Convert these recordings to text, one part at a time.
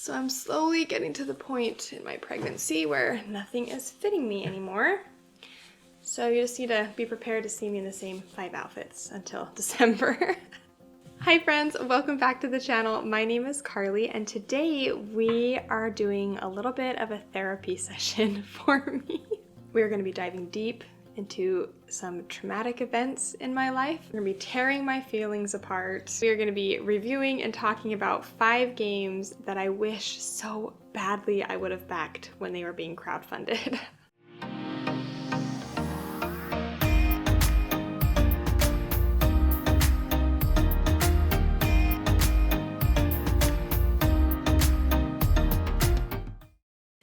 So I'm slowly getting to the point in my pregnancy where nothing is fitting me anymore. So you just need to be prepared to see me in the same 5 outfits until December. Hi friends, welcome back to the channel. My name is Carly and today we are doing a little bit of a therapy session for me. We're going to be diving deep into some traumatic events in my life. We're going to be tearing my feelings apart. We are going to be reviewing and talking about 5 games that I wish so badly I would have backed when they were being crowdfunded.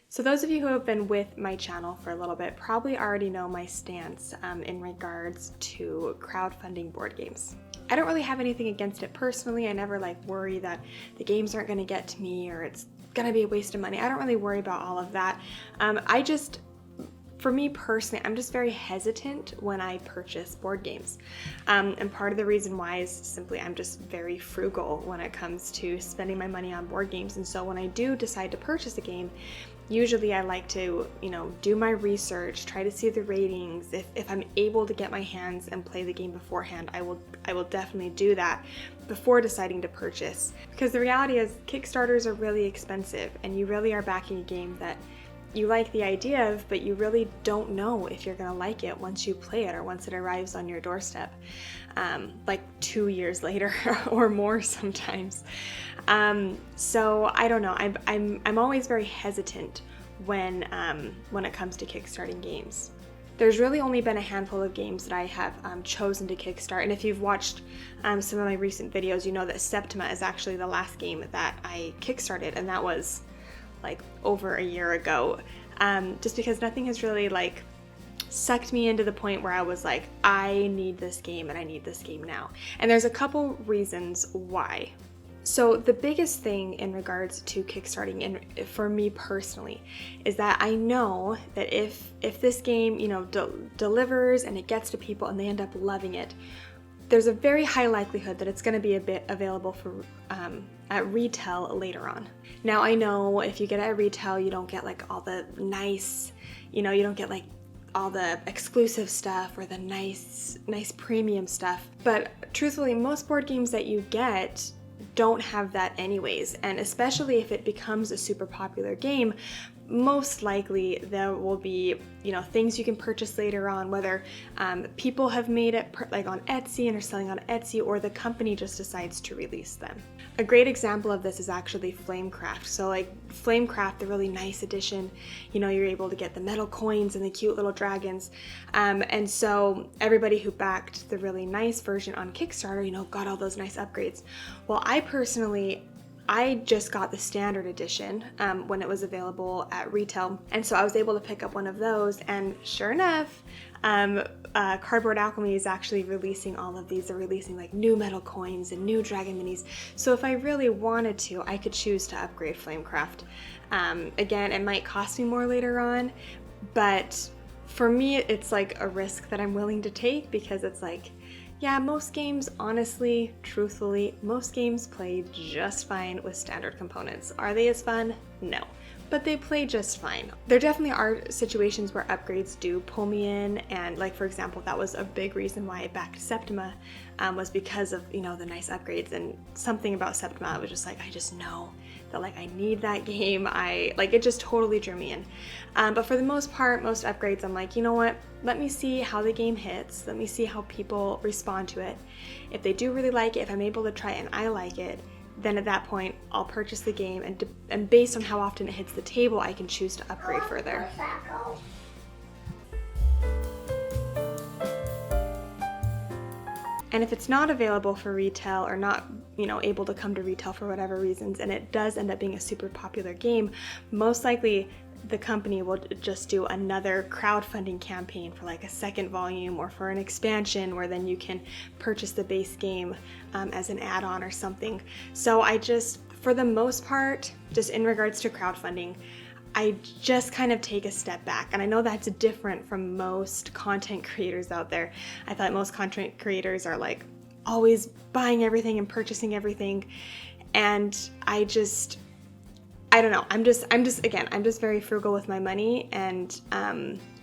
So those of you who have been with my channel for a little bit probably already know my stance in regards to crowdfunding board games. I don't really have anything against it personally. I never worry that the games aren't going to get to me or it's going to be a waste of money. I don't really worry about all of that. For me personally, I'm just very hesitant when I purchase board games. And part of the reason why is simply I'm just very frugal when it comes to spending my money on board games. And so when I do decide to purchase a game, usually I like to, do my research, try to see the ratings. If I'm able to get my hands and play the game beforehand, I will definitely do that before deciding to purchase. Because the reality is Kickstarters are really expensive and you really are backing a game that you like the idea of, but you really don't know if you're gonna like it once you play it or once it arrives on your doorstep, 2 years later or more sometimes. So I don't know. I'm always very hesitant when it comes to kickstarting games. There's really only been a handful of games that I have chosen to kickstart, and if you've watched some of my recent videos, you know that Septima is actually the last game that I kickstarted, and that was over a year ago, just because nothing has really sucked me into the point where I was like, I need this game and I need this game now. And there's a couple reasons why. So the biggest thing in regards to kickstarting, and for me personally, is that I know that if this game delivers and it gets to people and they end up loving it, there's a very high likelihood that it's going to be a bit available for at retail later on. Now I know if you get it at retail, you don't get all the nice, you don't get all the exclusive stuff or the nice premium stuff. But truthfully, most board games that you get don't have that anyways, and especially if it becomes a super popular game, most likely there will be things you can purchase later on, whether people have made it on Etsy and are selling on Etsy, or the company just decides to release them. A great example of this is actually Flamecraft. So Flamecraft, the really nice edition, you're able to get the metal coins and the cute little dragons, and so everybody who backed the really nice version on Kickstarter got all those nice upgrades. Well, I just got the standard edition when it was available at retail, and so I was able to pick up one of those, and sure enough, Cardboard Alchemy is actually releasing all of these. They're releasing new metal coins and new dragon minis, so if I really wanted to, I could choose to upgrade Flamecraft. Again, it might cost me more later on, but for me it's a risk that I'm willing to take, because it's yeah, most games, honestly, truthfully, most games play just fine with standard components. Are they as fun? No. But they play just fine. There definitely are situations where upgrades do pull me in, and for example, that was a big reason why I backed Septima, was because of the nice upgrades, and something about Septima, I was just I just know that I need that game. It just totally drew me in. But for the most part, most upgrades, I'm you know what? Let me see how the game hits. Let me see how people respond to it. If they do really like it, if I'm able to try it and I like it, then at that point, I'll purchase the game, and based on how often it hits the table, I can choose to upgrade further. And if it's not available for retail, or not, able to come to retail for whatever reasons, and it does end up being a super popular game, most likely the company will just do another crowdfunding campaign for a second volume, or for an expansion where then you can purchase the base game as an add-on or something. So for the most part, just in regards to crowdfunding, I just kind of take a step back. And I know that's different from most content creators out there. I thought most content creators are always buying everything and purchasing everything. And I I don't know. I'm just very frugal with my money. And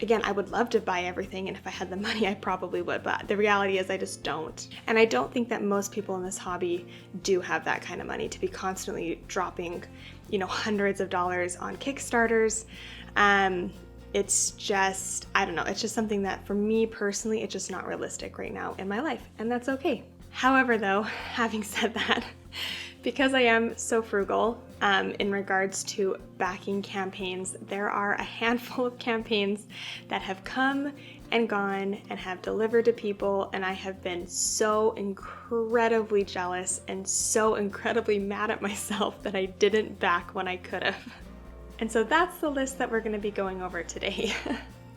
again, I would love to buy everything. And if I had the money, I probably would. But the reality is I just don't. And I don't think that most people in this hobby do have that kind of money to be constantly dropping, hundreds of dollars on Kickstarters. It's just, I don't know. It's just something that for me personally, it's just not realistic right now in my life. And that's okay. However, though, having said that, because I am so frugal in regards to backing campaigns, there are a handful of campaigns that have come and gone and have delivered to people, and I have been so incredibly jealous and so incredibly mad at myself that I didn't back when I could have. And so that's the list that we're going to be going over today.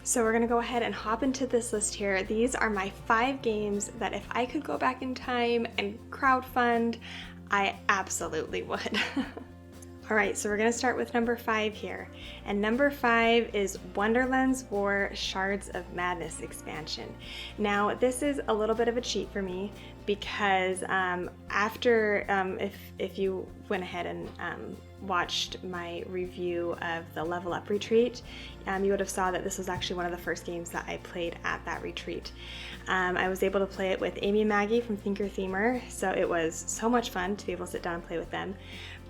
So we're going to go ahead and hop into this list here. These are my 5 games that if I could go back in time and crowdfund, I absolutely would. All right, so we're going to start with number 5 here. And number 5 is Wonderland's War Shards of Madness expansion. Now, this is a little bit of a cheat for me because if you went ahead and watched my review of the Level Up retreat, you would have saw that this was actually one of the first games that I played at that retreat. I was able to play it with Amy and Maggie from Think Your Themer, so it was so much fun to be able to sit down and play with them.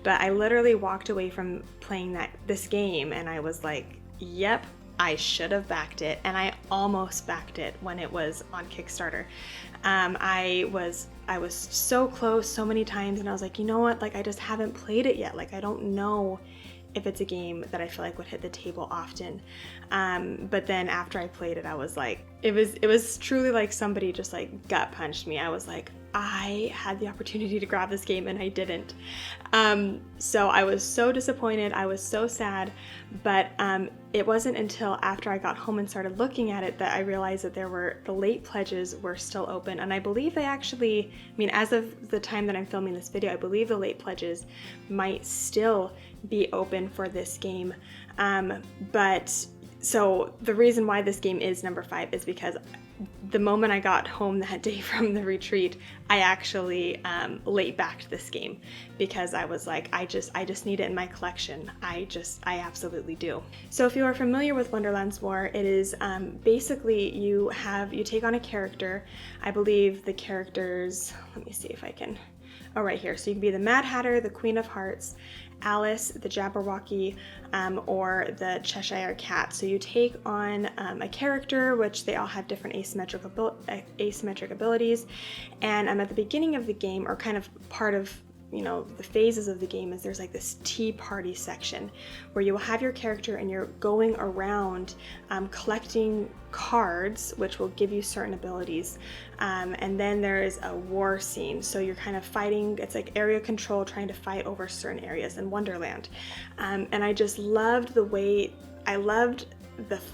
But I literally walked away from playing this game and I was like, yep, I should have backed it, and I almost backed it when it was on Kickstarter. I was so close so many times, and I was like, you know what, like I just haven't played it yet. Like I don't know if it's a game that I feel like would hit the table often. But then after I played it, I was like, it was truly like somebody just like gut punched me. I was like, I had the opportunity to grab this game and I didn't. So I was so disappointed. I was so sad. But it wasn't until after I got home and started looking at it that I realized that the late pledges were still open. And I believe they actually, as of the time that I'm filming this video, I believe the late pledges might still be open for this game. So the reason why this game is number 5 is because the moment I got home that day from the retreat, I actually late backed this game because I was like, I just need it in my collection. I absolutely do. So if you are familiar with Wonderland's War, it is basically you take on a character. I believe the characters, let me see if I can, right here. So you can be the Mad Hatter, the Queen of Hearts, Alice, the Jabberwocky, or the Cheshire Cat. So you take on a character, which they all have different asymmetric abilities. And at the beginning of the game, or kind of part of the phases of the game, is there's like this tea party section where you will have your character and you're going around collecting cards, which will give you certain abilities. And then there is a war scene. So you're kind of fighting, it's like area control, trying to fight over certain areas in Wonderland. And I just loved the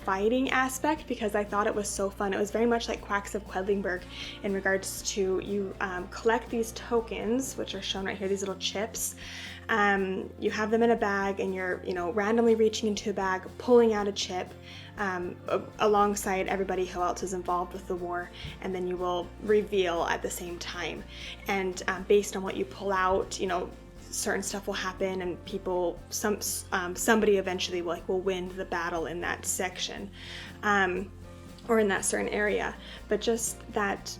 fighting aspect because I thought it was so fun. It was very much like Quacks of Quedlinburg in regards to you collect these tokens, which are shown right here, these little chips. You have them in a bag and you're randomly reaching into a bag, pulling out a chip alongside everybody who else is involved with the war, and then you will reveal at the same time. And based on what you pull out, certain stuff will happen, and somebody eventually will win the battle in that section, or in that certain area. But just that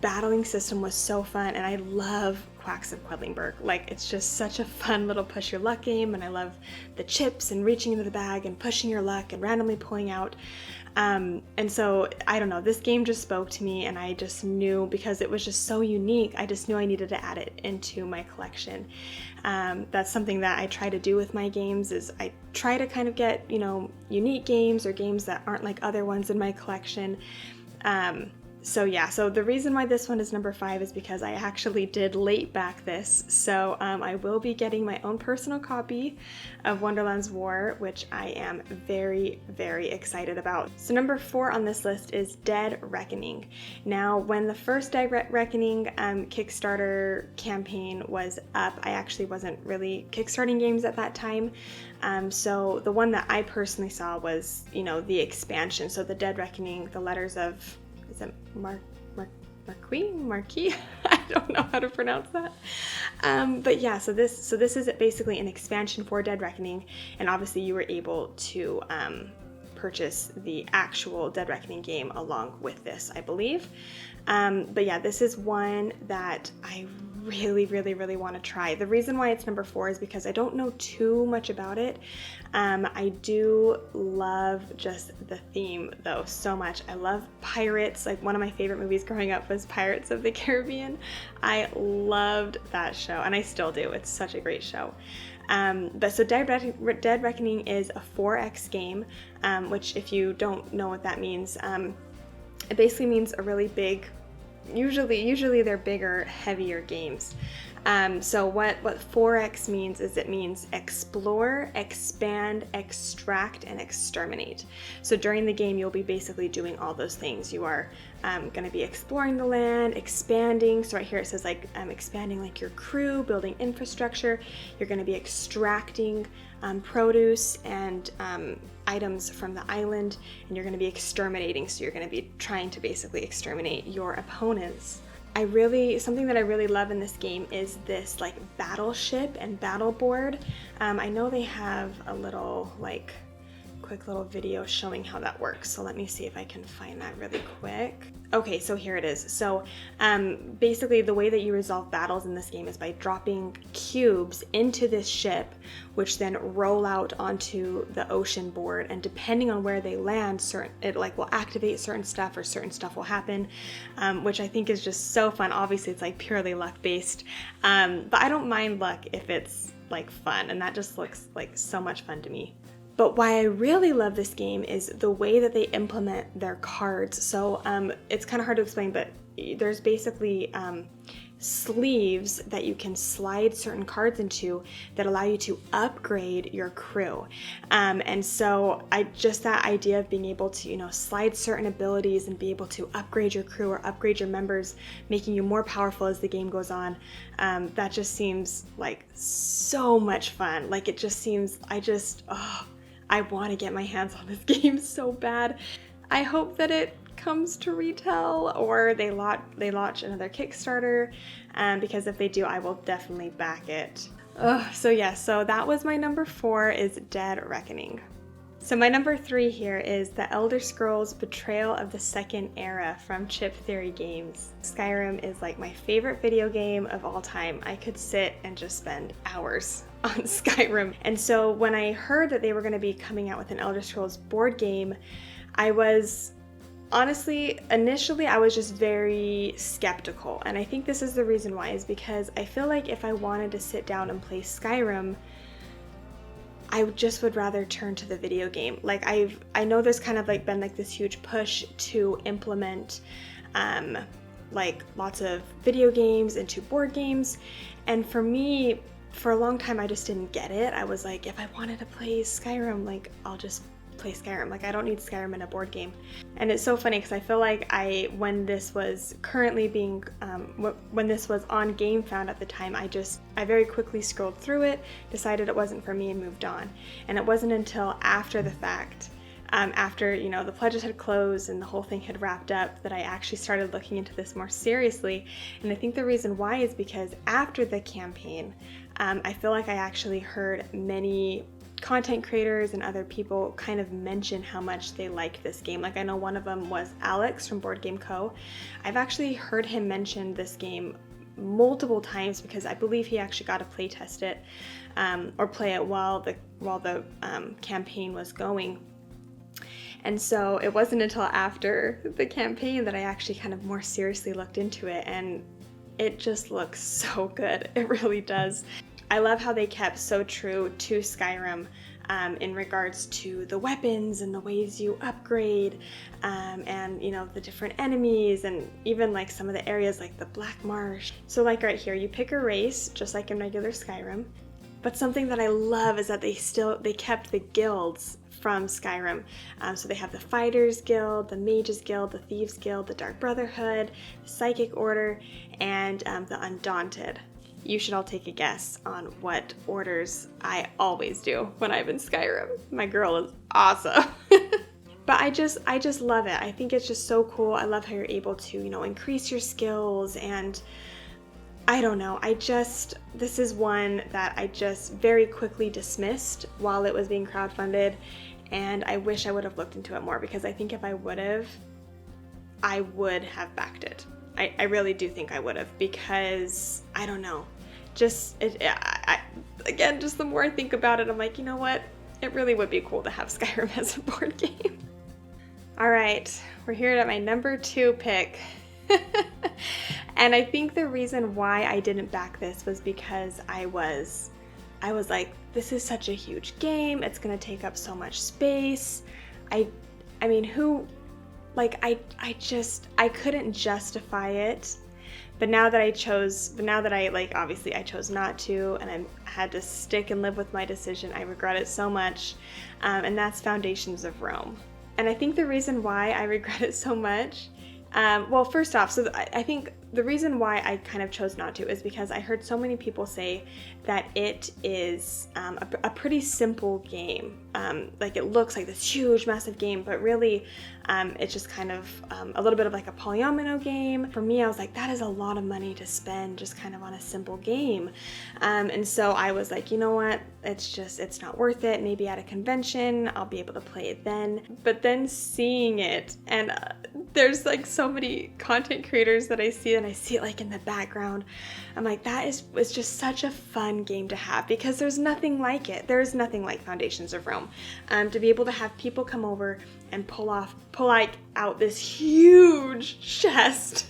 battling system was so fun, and I love Quacks of Quedlinburg. Like, it's just such a fun little push your luck game, and I love the chips and reaching into the bag and pushing your luck and randomly pulling out. And so, I don't know, this game just spoke to me, and I just knew, because it was just so unique, I just knew I needed to add it into my collection. That's something that I try to do with my games, is I try to kind of get, unique games or games that aren't like other ones in my collection. So the reason why this one is number 5 is because I actually did late back this. So I will be getting my own personal copy of Wonderland's War, which I am very, very excited about. So number 4 on this list is Dead Reckoning. Now, when the first Dead Reckoning Kickstarter campaign was up, I actually wasn't really kickstarting games at that time. So the one that I personally saw was, the expansion. So the Dead Reckoning, the letters of, is it Marquis? I don't know how to pronounce that. But yeah, so this is basically an expansion for Dead Reckoning, and obviously you were able to purchase the actual Dead Reckoning game along with this, I believe. But yeah, this is one that I really, really, really want to try. The reason why it's number 4 is because I don't know too much about it. I do love just the theme though so much. I love pirates. Like, one of my favorite movies growing up was Pirates of the Caribbean. I loved that show, and I still do. It's such a great show. But so Dead Reckoning is a 4X game, which, if you don't know what that means, it basically means a really big, usually they're bigger, heavier games. So what 4X means is it means explore, expand, extract, and exterminate. So during the game, you'll be basically doing all those things. You are going to be exploring the land, expanding. So right here it says like expanding like your crew, building infrastructure. You're going to be extracting produce and items from the island, and you're going to be exterminating. So you're going to be trying to basically exterminate your opponents. Something that I really love in this game is this like battleship and battle board. I know they have a little like quick little video showing how that works. So let me see if I can find that really quick. Okay, so here it is. So basically the way that you resolve battles in this game is by dropping cubes into this ship, which then roll out onto the ocean board, and depending on where they land, it like will activate certain stuff, or certain stuff will happen, which I think is just so fun. Obviously it's like purely luck based, but I don't mind luck if it's like fun, and that just looks like so much fun to me. But why I really love this game is the way that they implement their cards. So it's kind of hard to explain, but there's basically sleeves that you can slide certain cards into that allow you to upgrade your crew. And so that idea of being able to, slide certain abilities and be able to upgrade your crew or upgrade your members, making you more powerful as the game goes on, that just seems like so much fun. Like, it just seems, I want to get my hands on this game so bad. I hope that it comes to retail, or they launch another Kickstarter, because if they do, I will definitely back it. So that was my number 4, is Dead Reckoning. So my number 3 here is The Elder Scrolls Betrayal of the Second Era from Chip Theory Games. Skyrim is like my favorite video game of all time. I could sit and just spend hours on Skyrim. And so when I heard that they were going to be coming out with an Elder Scrolls board game, I was honestly, initially I was just very skeptical. And I think this is the reason why, is because I feel like if I wanted to sit down and play Skyrim, I just would rather turn to the video game. Like, I know there's kind of like been like this huge push to implement like lots of video games into board games, and for me, for a long time I just didn't get it. I was like, if I wanted to play Skyrim, like, I'll just play Skyrim. Like, I don't need Skyrim in a board game. And it's so funny because I feel like when this was currently being, when this was on GameFound at the time, I very quickly scrolled through it, decided it wasn't for me, and moved on. And it wasn't until after the fact, after, the pledges had closed and the whole thing had wrapped up, that I actually started looking into this more seriously. And I think the reason why is because after the campaign, I feel like I actually heard many content creators and other people kind of mention how much they liked this game. Like, I know one of them was Alex from Board Game Co. I've actually heard him mention this game multiple times because I believe he actually got to play test it or play it while the campaign was going. And so it wasn't until after the campaign that I actually kind of more seriously looked into it, and it just looks so good. It really does. I love how they kept so true to Skyrim in regards to the weapons and the ways you upgrade, and the different enemies, and even like some of the areas like the Black Marsh. So like right here, you pick a race just like in regular Skyrim, but something that I love is that they kept the guilds from Skyrim. So they have the Fighters Guild, the Mages Guild, the Thieves Guild, the Dark Brotherhood, the Psychic Order, and the Undaunted. You should all take a guess on what orders I always do when I'm in Skyrim. My girl is awesome. But I just love it. I think it's just so cool. I love how you're able to, increase your skills and I don't know. This is one that I just very quickly dismissed while it was being crowdfunded, and I wish I would have looked into it more, because I think if I would have backed it. I really do think I would have, because I don't know. Again, just the more I think about it, I'm like, you know what? It really would be cool to have Skyrim as a board game. All right, we're here at my number 2 pick. And I think the reason why I didn't back this was because I was like, this is such a huge game. It's gonna take up so much space. I mean, I couldn't justify it. But now that obviously I chose not to, and I had to stick and live with my decision, I regret it so much. And that's Foundations of Rome. And I think the reason why I regret it so much, well, first off, I think the reason why I kind of chose not to is because I heard so many people say that it is a pretty simple game. Like, it looks like this huge, massive game, but really it's just kind of a little bit of like a polyomino game. For me, I was like, that is a lot of money to spend just kind of on a simple game. And so I was like, you know what? It's not worth it. Maybe at a convention, I'll be able to play it then. But then seeing it, and there's like so many content creators that I see, and I see it like in the background. I'm like, it's just such a fun game to have, because there's nothing like it. There's nothing like Foundations of Rome. To be able to have people come over and pull out this huge chest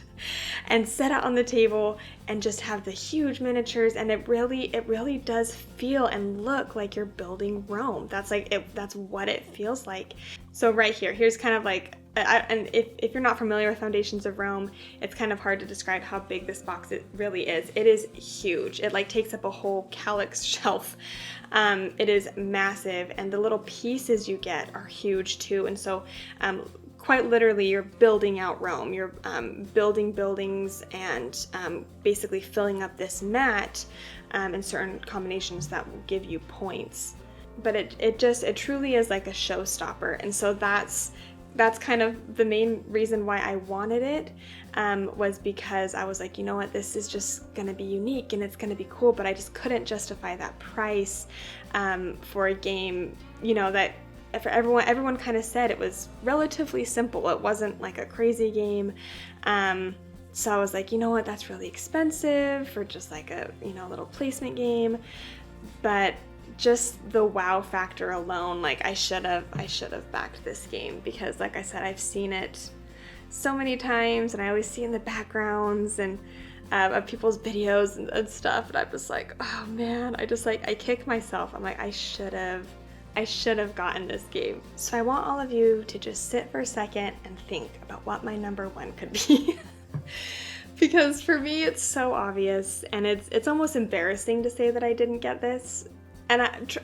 and set it on the table and just have the huge miniatures, and it really does feel and look like you're building Rome. That's what it feels like. So right here's kind of like, and if you're not familiar with Foundations of Rome, it's kind of hard to describe how big this box it really is. It is huge. It like takes up a whole Calyx shelf. It is massive, and the little pieces you get are huge too. And so quite literally, you're building out Rome. You're building buildings and basically filling up this mat in certain combinations that will give you points. But it truly is like a showstopper. And so that's kind of the main reason why I wanted it, was because I was like, you know what, this is just gonna be unique and it's gonna be cool, but I just couldn't justify that price for a game, you know, that for everyone kind of said it was relatively simple. It wasn't like a crazy game. So I was like, you know what, that's really expensive for just like a, you know, little placement game. But just the wow factor alone, like I should have backed this game, because like I said, I've seen it so many times, and I always see in the backgrounds and of people's videos and stuff, and I'm just like, oh man, I kick myself. I'm like, I should have gotten this game. So I want all of you to just sit for a second and think about what my number 1 could be. Because for me, it's so obvious, and it's almost embarrassing to say that I didn't get this. And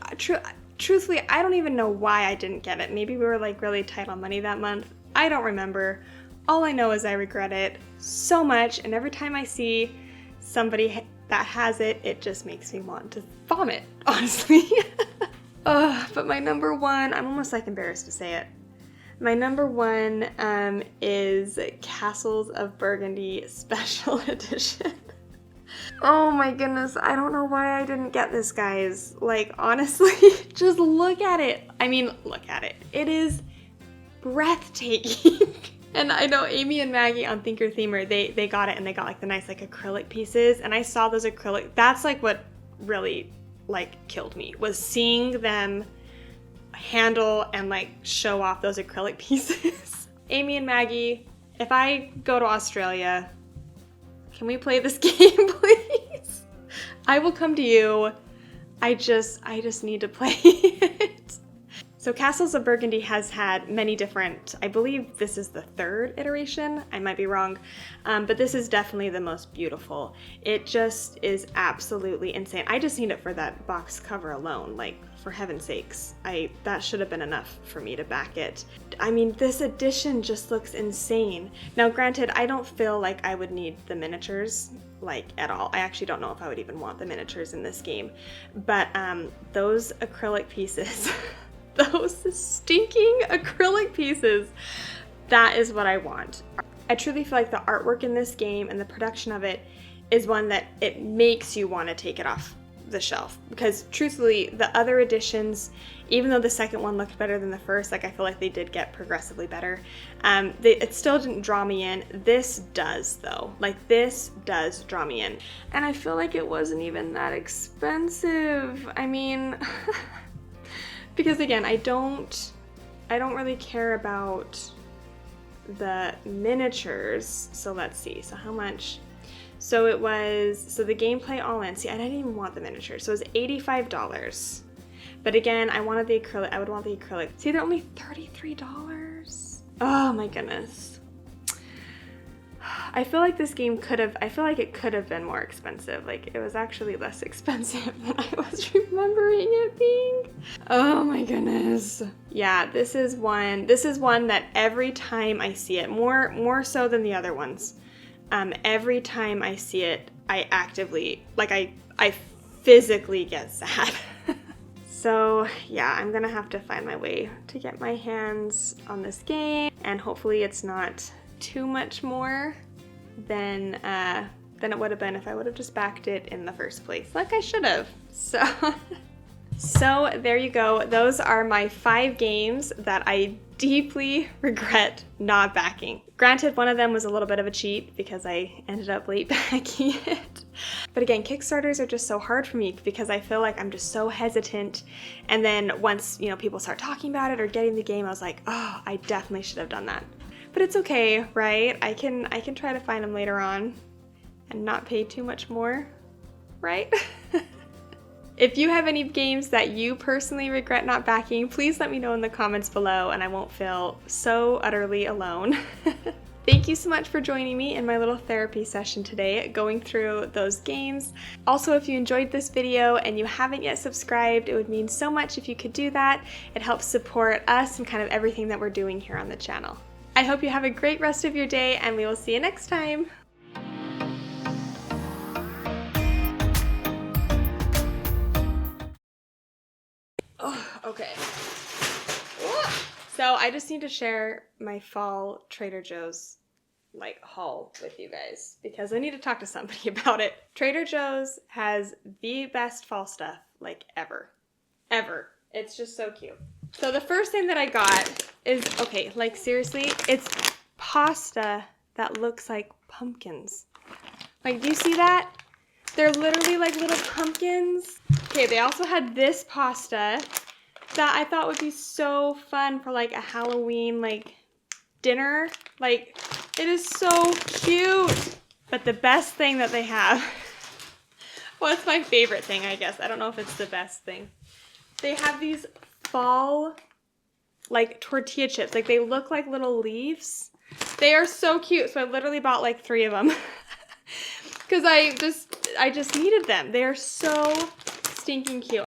truthfully, I don't even know why I didn't get it. Maybe we were like really tight on money that month. I don't remember. All I know is I regret it so much, and every time I see somebody that has it, it just makes me want to vomit, honestly. But my number 1, I'm almost like embarrassed to say it. My number 1 is Castles of Burgundy Special Edition. Oh my goodness, I don't know why I didn't get this, guys. Like, honestly, just look at it. I mean, look at it. It is breathtaking. And I know Amy and Maggie on Thinker Themer, they got it, and they got like the nice like acrylic pieces, and I saw those acrylic. That's like what really like killed me, was seeing them handle and like show off those acrylic pieces. Amy and Maggie, if I go to Australia, can we play this game, please? I will come to you. I just need to play it. So Castles of Burgundy has had many different, I believe this is the 3rd iteration, I might be wrong, but this is definitely the most beautiful. It just is absolutely insane. I just need it for that box cover alone, like, for heaven's sakes. That should have been enough for me to back it. I mean, this edition just looks insane. Now granted, I don't feel like I would need the miniatures, like, at all. I actually don't know if I would even want the miniatures in this game, but those acrylic pieces, those stinking acrylic pieces, that is what I want. I truly feel like the artwork in this game and the production of it is one that it makes you want to take it off the shelf, because truthfully the other editions, even though the second one looked better than the first, like I feel like they did get progressively better, it still didn't draw me in. This does though, like this does draw me in, and I feel like it wasn't even that expensive. I mean because again, I don't really care about the miniatures. So let's see, so how much? So it was, so the gameplay all in, see, I didn't even want the miniatures, so it was $85. But again, I wanted the acrylic, I would want the acrylic. See, they're only $33. Oh my goodness. I feel like this game I feel like it could have been more expensive. Like, it was actually less expensive than I was remembering it being. Oh my goodness. Yeah, this is one that every time I see it, more so than the other ones, every time I see it, I actively, like I physically get sad. So yeah, I'm gonna have to find my way to get my hands on this game, and hopefully it's not too much more than it would have been if I would have just backed it in the first place, like I should have. So there you go. Those are my 5 games that I deeply regret not backing. Granted, one of them was a little bit of a cheat because I ended up late backing it. But again, Kickstarters are just so hard for me because I feel like I'm just so hesitant. And then once, you know, people start talking about it or getting the game, I was like, oh, I definitely should have done that. But it's okay, right? I can try to find them later on and not pay too much more, right? If you have any games that you personally regret not backing, please let me know in the comments below and I won't feel so utterly alone. Thank you so much for joining me in my little therapy session today, going through those games. Also, if you enjoyed this video and you haven't yet subscribed, it would mean so much if you could do that. It helps support us and kind of everything that we're doing here on the channel. I hope you have a great rest of your day and we will see you next time. Oh, okay. So I just need to share my fall Trader Joe's haul with you guys because I need to talk to somebody about it. Trader Joe's has the best fall stuff ever. It's just so cute. So the first thing that I got is, okay, seriously, it's pasta that looks like pumpkins. Do you see that? They're literally like little pumpkins. Okay, they also had this pasta that I thought would be so fun for a Halloween dinner. It is so cute. But the best thing that they have, well, it's my favorite thing, I guess. I don't know if it's the best thing. They have these fall tortilla chips. They look like little leaves. They are so cute. So I literally bought 3 of them. Because I just needed them. They are so stinking cute.